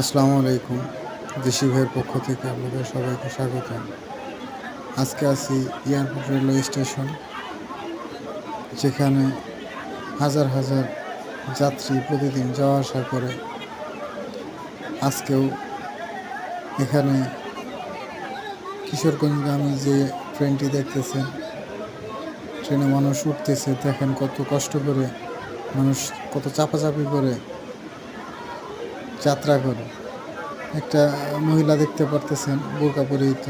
আসসালামু আলাইকুম। দেশি ভাইয়ের পক্ষ থেকে আপনাদের সবাইকে স্বাগতম। আজকে আছি এয়ারপোর্ট রেলওয়ে স্টেশন, যেখানে হাজার হাজার যাত্রী প্রতিদিন যাওয়া আসা করে। আজকেও এখানে কিশোরগঞ্জগামী যে ট্রেনটি দেখতেছেন, ট্রেনে মানুষ উঠতেছে। দেখেন কত কষ্ট করে মানুষ, কত চাপাচাপি করে যাত্রা করে। একটা মহিলা দেখতে পারতেছেন, বোরকা পরিহিত।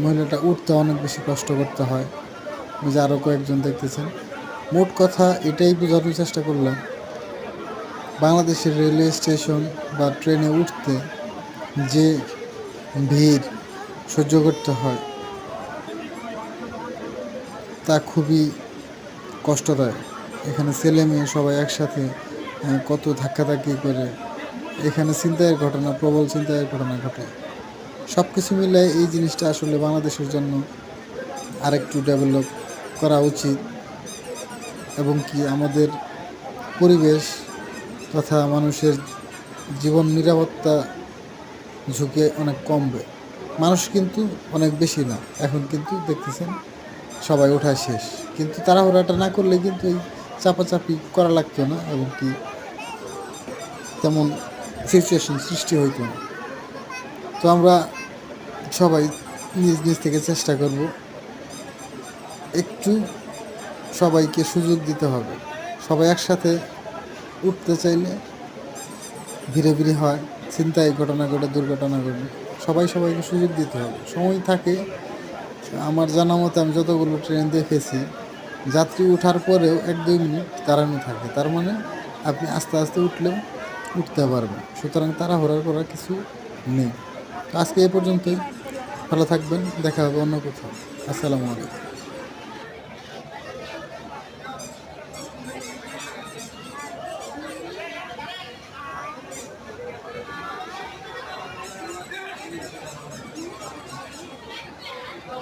মহিলাটা উঠতে অনেক বেশি কষ্ট করতে হয়। ওই যে আরও কয়েকজন দেখতেছেন। মোট কথা এটাই বোঝানোর চেষ্টা করলাম, বাংলাদেশের রেলওয়ে স্টেশন বা ট্রেনে উঠতে যে ভিড় সহ্য করতে হয় তা খুবই কষ্টদায়ক। এখানে ছেলে মেয়ে সবাই একসাথে কত ধাক্কাধাক্কি করে। এখানে ছিনতাইয়ের ঘটনা, প্রবল ছিনতাইয়ের ঘটনা ঘটে। সব কিছু মিলে এই জিনিসটা আসলে বাংলাদেশের জন্য আরেকটু ডেভেলপ করা উচিত, এবং কি আমাদের পরিবেশ তথা মানুষের জীবন নিরাপত্তা ঝুঁকি অনেক কমবে। মানুষ কিন্তু অনেক বেশি না, এখন কিন্তু দেখতেছেন সবাই ওঠা শেষ। কিন্তু তাড়াহুড়াটা না করলে কিন্তু এই চাপাচাপি করা লাগতো না, এবং কি তেমন সিচুয়েশন সৃষ্টি হইতো না। তো আমরা সবাই নিজ নিজ থেকে চেষ্টা করব, একটু সবাইকে সুযোগ দিতে হবে। সবাই একসাথে উঠতে চাইলে ধীরে ধীরে হয়, ছিনতাই ঘটনা ঘটে, দুর্ঘটনা ঘটে। সবাইকে সুযোগ দিতে হবে, সময় থাকে। আমার জানা মতে আমি যতগুলো ট্রেন দেখেছি, যাত্রী ওঠার পরেও 1-2 মিনিট দাঁড়ানো থাকে। তার মানে আপনি আস্তে আস্তে উঠলেও উঠতে পারবেন। সুতরাং তাড়াহুড়া করার কিছু নেই। তো আজকে এ পর্যন্তই। ভালো থাকবেন, দেখা হবে অন্য কোথাও। আসসালামু আলাইকুম।